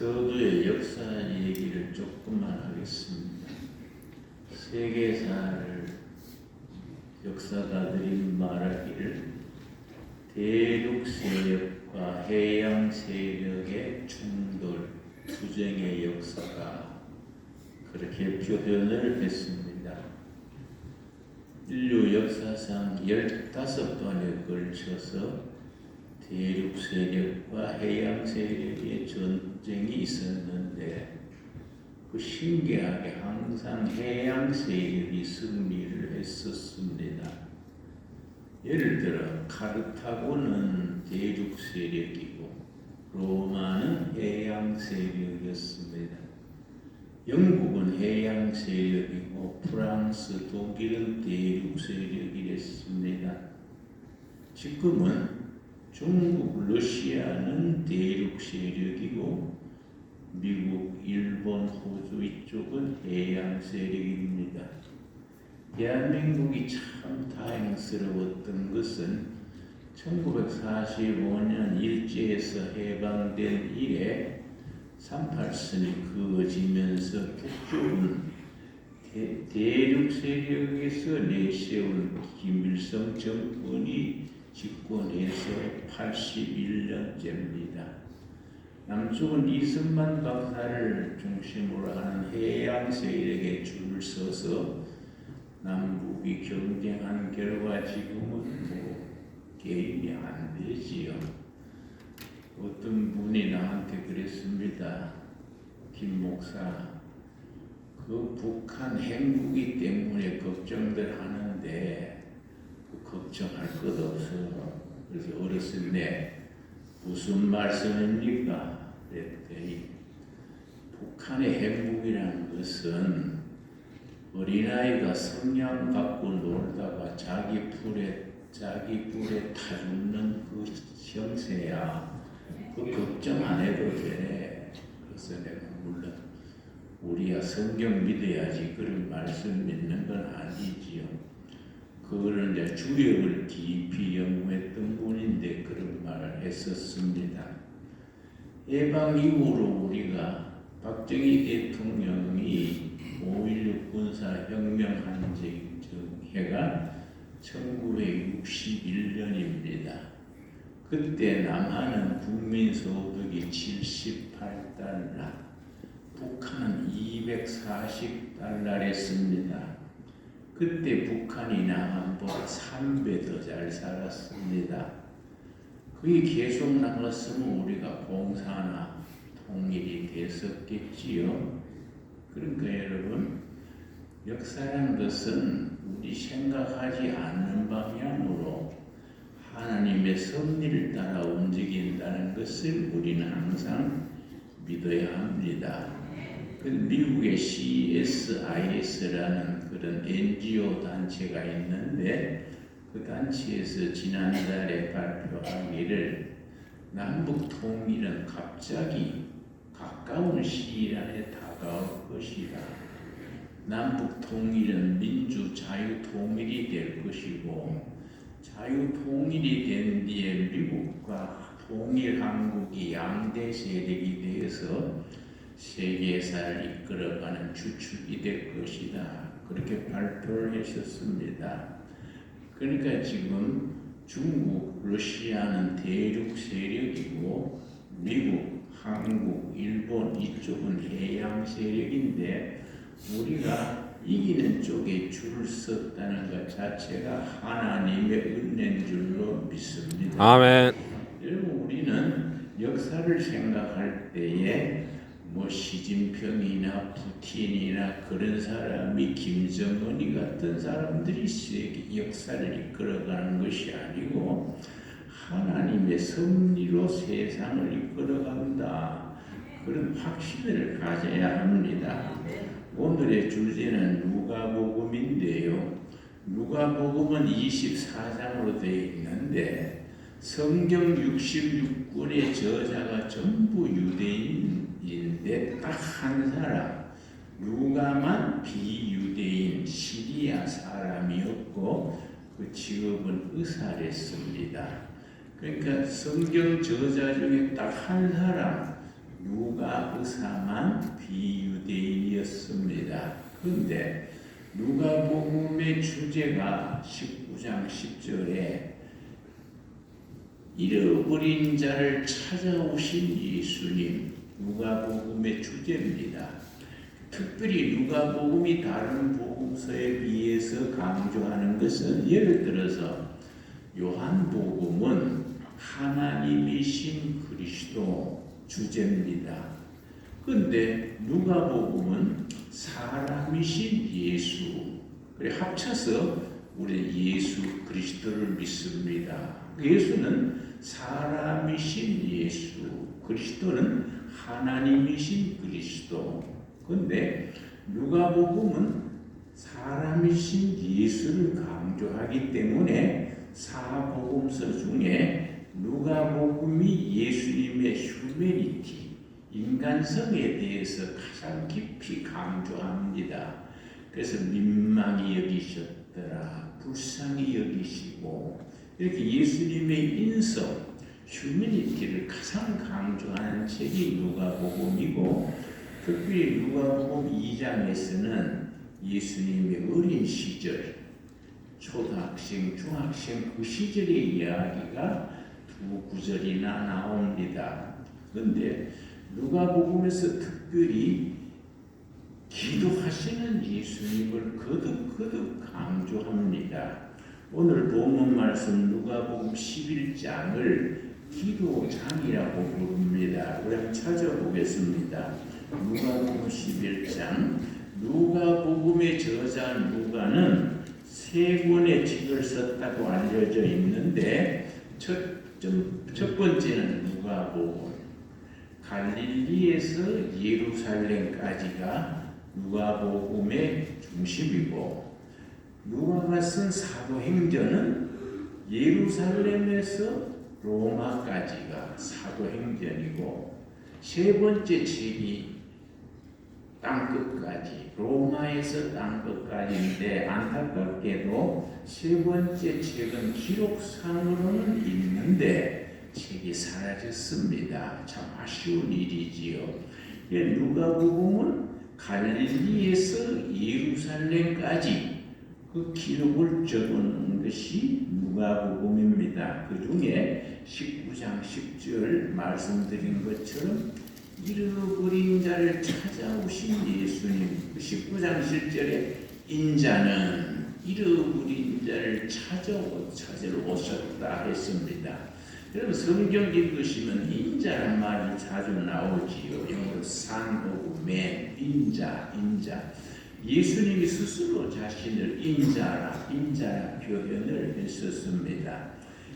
서두의 역사 얘기를 조금만 하겠습니다. 세계사를 역사가들이 말하기를 대륙 세력과 해양 세력의 충돌, 투쟁의 역사가 그렇게 표현을 했습니다. 인류 역사상 15번에 걸쳐서 대륙 세력과 해양 세력의 전쟁이 있었는데 그 신기하게 항상 해양 세력이 승리를 했었습니다. 예를 들어 카르타고는 대륙 세력이고 로마는 해양 세력이었습니다. 영국은 해양 세력이고 프랑스, 독일은 대륙 세력이랬습니다. 지금은 중국, 러시아는 대륙 세력이고 미국, 일본, 호주 이쪽은 해양 세력입니다. 대한민국이 참 다행스러웠던 것은 1945년 일제에서 해방된 이래 38선이 그어지면서 북쪽은 대륙 세력에서 내세운 김일성 정권이 집권해서 81년째입니다. 남쪽은 이승만 박사를 중심으로 하는 해양 세력에 줄을 서서 남북이 경쟁한 결과 지금은 게임이 안 되지요. 어떤 분이 나한테 그랬습니다. 김 목사, 그 북한 핵무기 때문에 걱정들 하는데 걱정할 것 없어. 그래서 어렸을 때 무슨 말씀입니까? 그랬더니 북한의 핵무기라는 것은 어린아이가 성냥 갖고 놀다가 자기 뿔에 타 죽는 그 형세야. 그 걱정 안 해도 돼. 그래서 내가 물론 우리야 성경 믿어야지 그런 말씀 믿는 건 아니지요. 그거는 이제 주력을 깊이 연구했던 분인데 그런 말을 했었습니다. 해방 이후로 우리가 박정희 대통령이 5.16 군사혁명 해가 1961년입니다. 그때 남한은 국민소득이 78달러, 북한은 240달러랬습니다. 그때 북한이 남한보다 3배 더 잘 살았습니다. 그게 계속 남았으면 우리가 공산화, 통일이 됐었겠지요. 그러니까 여러분, 역사라는 것은 우리 생각하지 않는 방향으로 하나님의 섭리를 따라 움직인다는 것을 우리는 항상 믿어야 합니다. 그 미국의 CSIS라는 그런 NGO 단체가 있는데 그 단체에서 지난달에 발표하기를 남북 통일은 갑자기 가까운 시일 안에 다가올 것이다. 남북 통일은 민주 자유 통일이 될 것이고 자유 통일이 된 뒤에 미국과 통일 한국이 양대 세력이 되어서 세계사를 이끌어가는 주축이 될 것이다. 그렇게 발표를 하셨습니다. 그러니까 지금 중국, 러시아는 대륙 세력이고 미국, 한국, 일본 이쪽은 해양 세력인데 우리가 이기는 쪽에 줄을 섰다는 것 자체가 하나님의 은혜인 줄로 믿습니다. 아멘. 여러분 우리는 역사를 생각할 때에 시진핑이나 푸틴이나 그런 사람이 김정은이 같은 사람들이 세계 역사를 이끌어가는 것이 아니고 하나님의 섭리로 세상을 이끌어간다. 그런 확신을 가져야 합니다. 오늘의 주제는 누가복음인데요. 누가복음은 24장으로 되어 있는데 성경 66권의 저자가 전부 유대인인데 딱 한 사람 누가만 비유대인 시리아 사람이었고 그 직업은 의사랬습니다. 그러니까 성경 저자 중에 딱 한 사람 누가 의사만 비유대인이었습니다. 그런데 누가복음의 주제가 19장 10절에 잃어버린 자를 찾아오신 예수님, 누가복음의 주제입니다. 특별히 누가복음이 다른 복음서에 비해서 강조하는 것은 예를 들어서 요한복음은 하나님이신 그리스도 주제입니다. 그런데 누가복음은 사람이신 예수, 그래 합쳐서 우리 예수 그리스도를 믿습니다. 예수는 사람이신 예수, 그리스도는 하나님이신 그리스도. 그런데 누가복음은 사람이신 예수를 강조하기 때문에 사복음서 중에 누가복음이 예수님의 휴메니티, 인간성에 대해서 가장 깊이 강조합니다. 그래서 민망히 여기셨더라, 불쌍히 여기시고, 이렇게 예수님의 인성, 휴메니티를 가장 강조하는 책이 누가복음이고, 특별히 누가복음 2장에서는 예수님의 어린 시절, 초등학생, 중학생 그 시절의 이야기가 두 구절이나 나옵니다. 그런데 누가복음에서 특별히 기도하시는 예수님을 거듭 강조합니다. 오늘 본문 말씀 누가복음 11장을 기도장이라고 부릅니다. 우리 한번 찾아보겠습니다. 누가복음 11장. 누가복음의 저자 누가는 세 권의 책을 썼다고 알려져 있는데 첫 번째는 누가복음, 갈릴리에서 예루살렘까지가 누가복음의 중심이고, 누가가 쓴 사도행전은 예루살렘에서 로마까지가 사도행전이고, 세 번째 책이 땅끝까지, 로마에서 땅끝까지인데 안타깝게도 세 번째 책은 기록상으로는 있는데 책이 사라졌습니다. 참 아쉬운 일이지요. 누가복음은 갈릴리에서 예루살렘까지 그 기록을 적은 것이 누가복음입니다. 그 중에 19장 10절 말씀드린 것처럼 잃어버린 자를 찾아오신 예수님, 19장 10절에 인자는 잃어버린 자를 찾으러 오셨다 했습니다. 여러분 성경 읽으시면 인자란 말이 자주 나오지요. 영어로 Son of Man, 인자. 예수님이 스스로 자신을 인자라 표현을 했었습니다.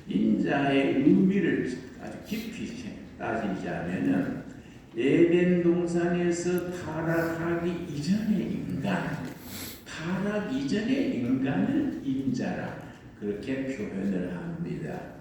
인자의 의미를 아주 깊이 따지자면은 에덴 동산에서 타락 이전의 인간을 인자라 그렇게 표현을 합니다.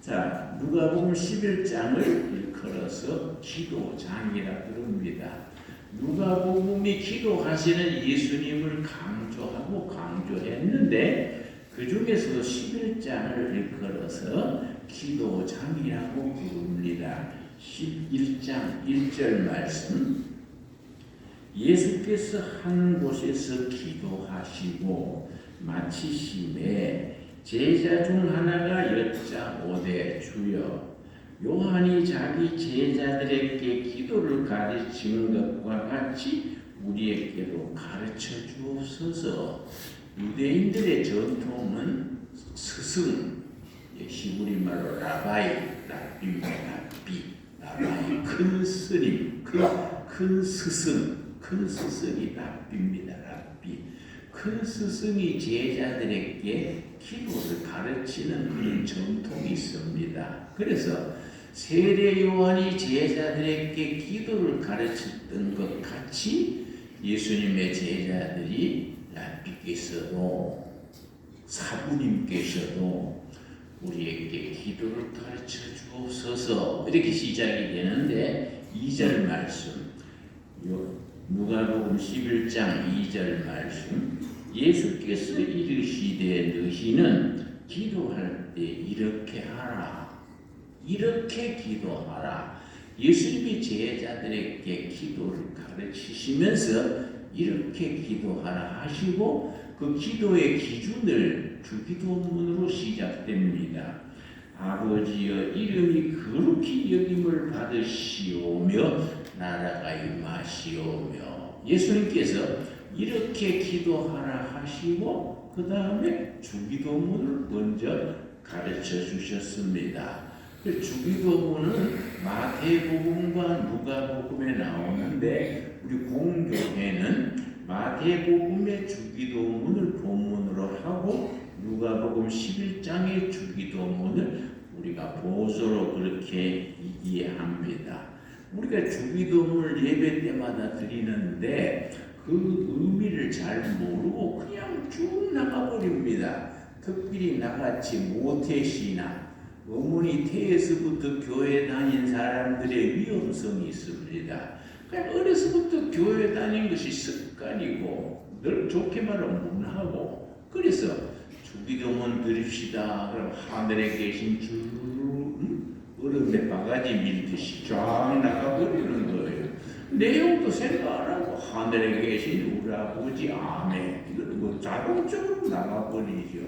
자, 누가복음 11장을 일컬어서 기도장이라 그럽니다. 누가복음이 기도하시는 예수님을 강조했는데 그 중에서도 11장을 일컬어서 기도장이라고 부릅니다. 11장 1절 말씀, 예수께서 한 곳에서 기도하시고 마치심에 제자 중 하나가 여짜오되 주여, 요한이 자기 제자들에게 기도를 가르치는 것과 같이 우리에게도 가르쳐 주옵소서. 유대인들의 전통은 스승, 히브리 말로 라바이, 큰 스님, 큰 스승이 랍비입니다. 큰 스승이 제자들에게 기도를 가르치는 그런 전통이 있습니다. 그래서 세례 요한이 제자들에게 기도를 가르쳤던 것 같이 예수님의 제자들이 랍비께서도 사부님께서도 우리에게 기도를 가르쳐 주옵소서, 이렇게 시작이 되는데 2절 말씀, 누가복음 11장 2절 말씀, 예수께서 이르시되 너희는 기도할 때 이렇게 하라, 이렇게 기도하라. 예수님이 제자들에게 기도를 가르치시면서 이렇게 기도하라 하시고 그 기도의 기준을 주기도문으로 시작됩니다. 아버지여 이름이 거룩히 여김을 받으시오며 나라가 임하시오며 예수님께서 이렇게 기도하라 하시고 그 다음에 주기도문을 먼저 가르쳐 주셨습니다. 그 주기도문은 마태복음과 누가복음에 나오는데 우리 공교회는 마태복음의 주기도문을 본문으로 하고 누가복음 11장의 주기도문을 우리가 보조로 그렇게 이해합니다. 우리가 주기도문을 예배 때마다 드리는데 그 의미를 잘 모르고 그냥 쭉 나가버립니다. 특별히 나같이 모태신앙 어머니 태에서부터 교회 다닌 사람들의 위험성이 있습니다. 그냥 어려서부터 교회 다닌 것이 습관이고 늘 좋게 말하면 문하고 그래서 주기도문 드립시다. 그럼 하늘에 계신 주 얼음에 바가지 밀듯이 쫙 나가버리는 거예요. 내용도 생각 안 하고 하늘에 계신 우리 아버지 아멘 이거는 뭐 자동적으로 나가버리죠.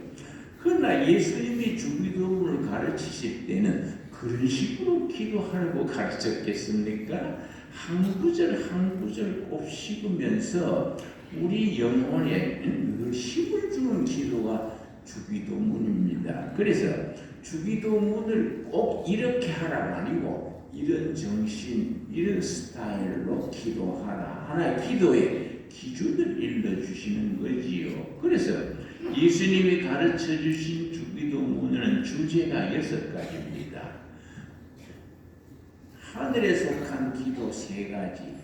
그러나 예수님이 주기도문을 가르치실 때는 그런 식으로 기도하라고 가르쳤겠습니까? 한 구절 한 구절 꼭 씹으면서 우리 영혼에 늘 힘을 주는 기도가 주기도문입니다. 그래서 주기도문을 꼭 이렇게 하라 아니고 이런 정신, 이런 스타일로 기도하라. 하나의 기도의 기준을 일러주시는 거지요. 그래서 예수님이 가르쳐 주신 주기도문은 주제가 6가지입니다. 하늘에 속한 기도 3가지,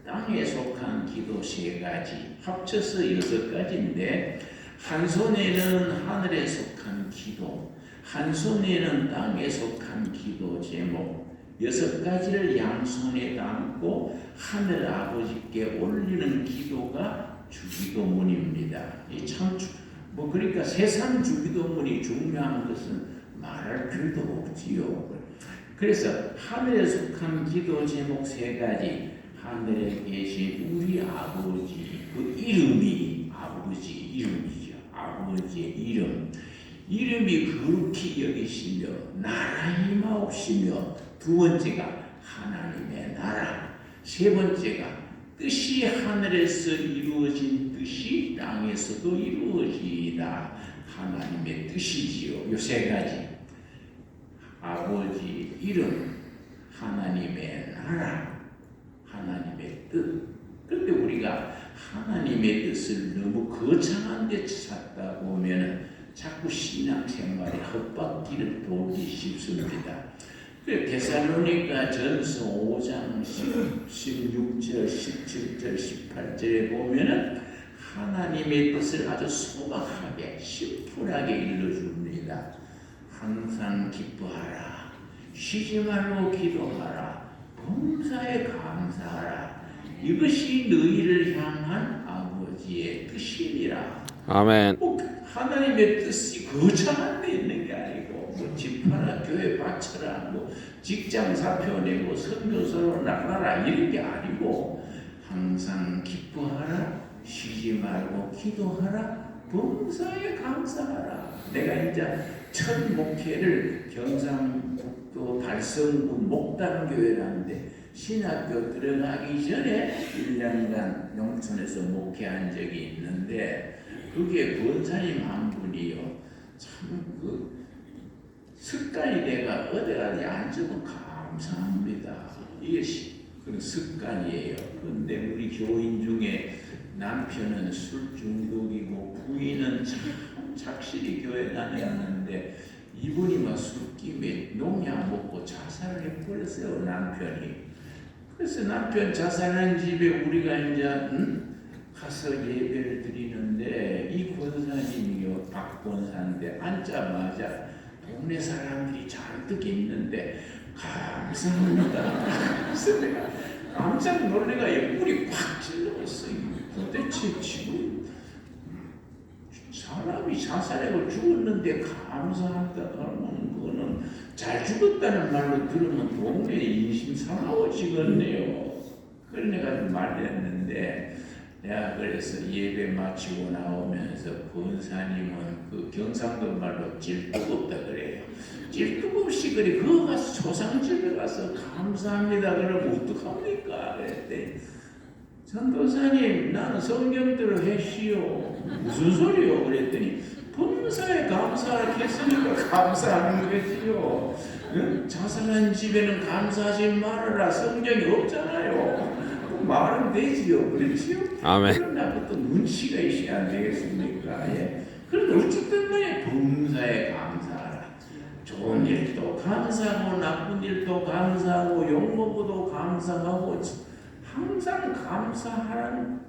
땅에 속한 기도 3가지, 합쳐서 6가지인데 한 손에는 하늘에 속한 기도, 한 손에는 땅에 속한 기도 제목 6가지를 양손에 담고 하늘 아버지께 올리는 기도가 주기도문입니다. 그러니까 세상 주기도문이 중요한 것은 말할 필요도 없지요. 그래서 하늘에 속한 기도 제목 3가지, 하늘에 계신 우리 아버지 그 이름이 아버지 이름이죠. 아버지의 이름이 거룩히 여기시며 나라 임하옵시며 두 번째가 하나님의 나라, 세 번째가 뜻이 하늘에서 이루어진 뜻이 땅에서도 이루어지이다. 하나님의 뜻이지요. 이 3가지. 아버지 이름, 하나님의 나라, 하나님의 뜻. 그런데 우리가 하나님의 뜻을 너무 거창한 데 찾다 보면 자꾸 신앙생활에 헛바퀴를 돌기 쉽습니다. 데살로니가 전서 5장 16절, 17절, 18절에 보면은 하나님의 뜻을 아주 소박하게 심플하게 일러줍니다. 항상 기뻐하라. 쉬지 말고 기도하라. 범사에 감사하라. 이것이 너희를 향한 아버지의 뜻이니라. 아멘. 하나님의 뜻이 거창한 데 있는 게 아니고 집 하나 교회 바쳐라 직장 사표 내고 선교사로 나가라 이런 게 아니고 항상 기뻐하라. 쉬지 말고 기도하라. 범사에 감사하라. 내가 이제 첫 목회를 경상북도 달성군 목담교회라는데 신학교 들어가기 전에 1년간 농촌에서 목회한 적이 있는데 그게 권사님 한 분이요. 참 습관이 내가 어디 가서 앉으면 감사합니다. 이게 그런 습관이에요. 그런데 우리 교인 중에 남편은 술 중독이고 부인은 참 착실히 교회 다녔는데 이분이 막 술김에 농약 먹고 자살을 해버렸어요. 남편이. 그래서 남편 자살한 집에 우리가 이제 가서 예배를 드리는데 이 권사님이요 박권사인데 앉자마자 동네 사람들이 잔뜩 있는데 감사합니다. 그래서 내가 깜짝 놀래가 옆구리 꽉 찔렀어요. 도대체 지금 사람이 자살하고 죽었는데 감사합니다 그러면 그거는 잘 죽었다는 말로 들으면 동네 인심 상하워지겠네요. 그런 내가 좀 말했는데 내가 그래서 예배 마치고 나오면서 권사님은 그 경상도 말로 질투가 없다 그래요. 질투가 없이 그래 그거 가서 조상집에 가서 감사합니다 그러면 어떡합니까? 그랬더니 전도사님 나는 성경대로 했시오. 무슨 소리요? 그랬더니 범사에 감사했으니까 감사하는 거지요. 응? 자살한 집에는 감사하지 말아라 성경이 없잖아요. 말은 되지요. 그렇지요? 아멘. 그러나 또 눈치가 있어야 안 되겠습니까? 예. 그런데 어쨌든 간에 범사에 감사하라. 좋은 일도 감사하고 나쁜 일도 감사하고 욕먹어도 감사하고 항상 감사하는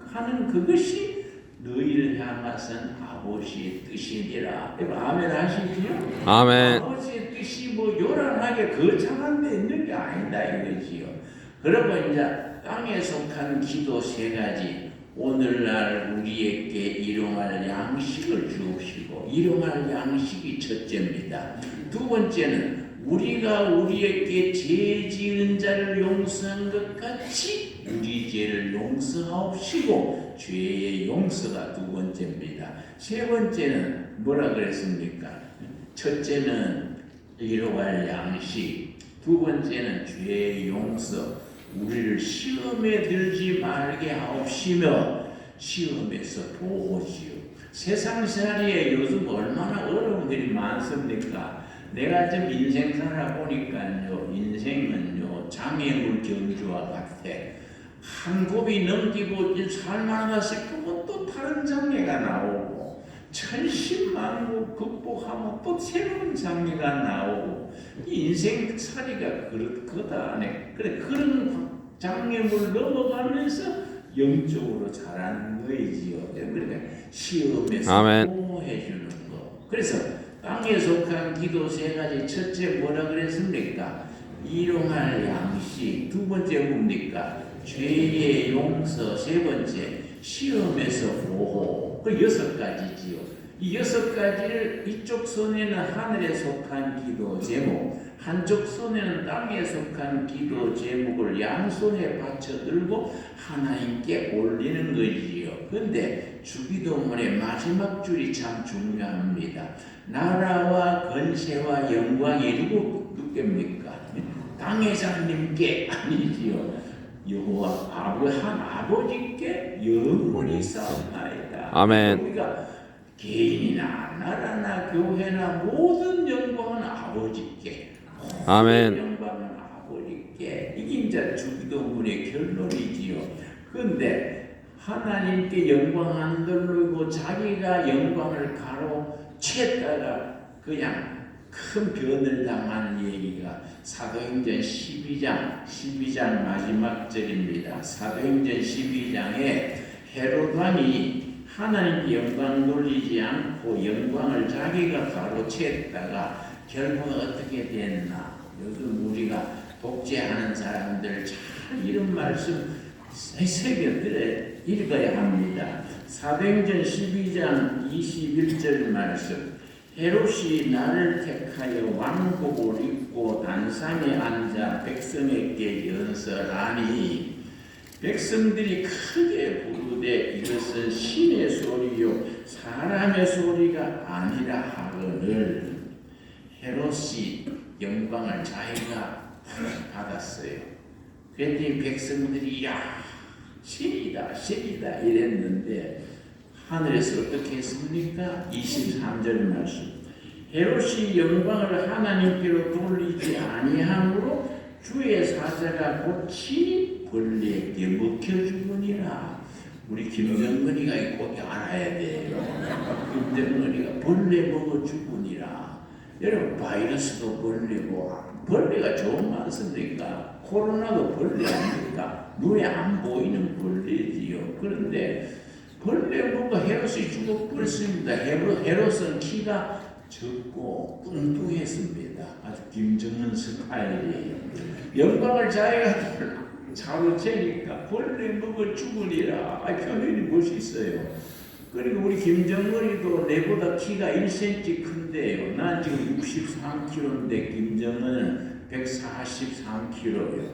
그것이 너희를 향하신 아버지의 뜻이니라. 아멘 하시지요? 아멘. 아버지의 뜻이 뭐 요란하게 거창한 데 있는 게 아니다 이거지요. 그리고 이제 땅에 속한 기도 세 가지. 오늘날 우리에게 일용할 양식을 주옵시고, 일용할 양식이 첫째입니다. 두 번째는 우리가 우리에게 죄 지은 자를 용서한 것 같이 우리 죄를 용서하옵시고, 죄의 용서가 두 번째입니다. 세 번째는 뭐라 그랬습니까? 첫째는 일용할 양식, 두 번째는 죄의 용서, 우리를 시험에 들지 말게 하옵시며 시험에서 보호지요. 세상살이에 요즘 얼마나 어려움들이 많습니까? 내가 좀 인생 살아보니까요, 인생은요 장애물 경주와 같아. 한 곱이 넘기고 살만하다 싶으면 또 다른 장애가 나오고, 천신만고 극복하면 또 새로운 장애가 나오고, 인생 살이가 그렇거다. 그래 그런 장애물 넘어가면서 영적으로 자라는 거이지요. 그러니까 시험에서 보호해 주는 거. 그래서 땅에 속한 기도 세 가지. 첫째 뭐라 그랬습니까? 일용할 양식. 두 번째 뭡니까? 죄의 용서. 세 번째 시험에서 보호. 그 여섯 가지지요. 이 여섯 가지를 이쪽 손에는 하늘에 속한 기도 제목, 한쪽 손에는 땅에 속한 기도 제목을 양손에 받쳐 들고 하나님께 올리는 거지요. 근데 주기도문의 마지막 줄이 참 중요합니다. 나라와 권세와 영광이 누구입니까? 땅의 장님께 아니지요. 여호와 아버지께 영원히 싸움나이다. 아멘. 우리가 개인이나 나라나 교회나 모든 영광은 아버지께. 아멘. 영광은 아버지께. 이게 이제 주기도문의 결론이지요. 그런데 하나님께 영광 안 돌리고 자기가 영광을 가로챘다가 그냥 큰 변을 당한 얘기가 사도행전 12장 마지막 절입니다. 사도행전 12장에 헤롯 왕이 하나님께 영광 돌리지 않고 영광을 자기가 가로챘다가 결국 어떻게 됐나? 요즘 우리가 독재하는 사람들 잘 이런 말씀 새겨들어 읽어야 합니다. 사도행전 12장 21절 말씀. 헤롯이 나를 택하여 왕복을 입고 단상에 앉아 백성에게 연설하니 백성들이 크게 부르되 이것은 신의 소리요 사람의 소리가 아니라 하거늘. 헤롯이 영광을 자기가 받았어요. 그랬더니 백성들이 야 신이다 이랬는데 하늘에서 어떻게 했습니까? 23절 말씀. 헤롯이 영광을 하나님께로 돌리지 아니함으로 주의 사자가 곧 친히 벌레에게 먹혀주거니라. 우리 김정근이가 꼭 알아야 돼요. 김정근이가 벌레 먹어 죽으니라. 여러분 바이러스도 벌레고 벌레가 좋은 많습니까? 코로나도 벌레 아닙니까? 눈에 안 보이는 벌레지요. 그런데 벌레 먹고 헤롯이 죽어버렸습니다. 헤롯은 키가 적고 뚱뚱했습니다. 아주 김정은 스타일이에요. 영광을 자기가 자로 채니까 벌레 먹어 죽으리라. 표현이 멋있어요. 그리고 우리 김정은이도 내보다 키가 1cm 큰데요. 난 지금 63kg인데 김정은은 143kg예요.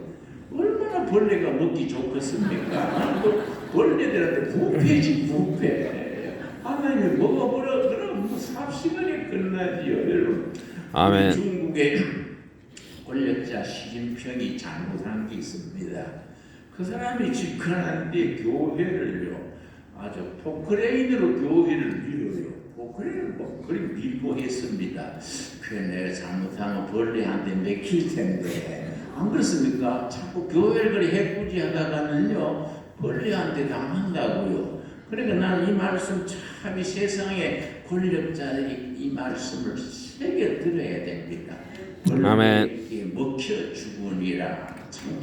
얼마나 벌레가 먹기 좋겠습니까? 또 벌레들한테 부패지 부패. 하나님이 먹어버려 그럼 뭐 삽시간에 끝나지요. 여러분. 아멘. 중국의 권력자 시진핑이 잘못한 게 있습니다. 그 사람이 집권한데 교회를요. 아주 포크레인으로 교회를 밀어요. 포크레인을 뭐 그리 밀고 했습니다. 그래 내가 잘못하면 벌레한테 맥힐 텐데 안 그렇습니까? 자꾸 교회를 그리 해꾸지 하다가는요 벌레한테 당한다고요. 그러니까 나는 이 말씀 참 이 세상에 권력자들이 이 말씀을 새겨 들어야 됩니다. 아멘. 벌레에게 먹혀 죽으니라. 참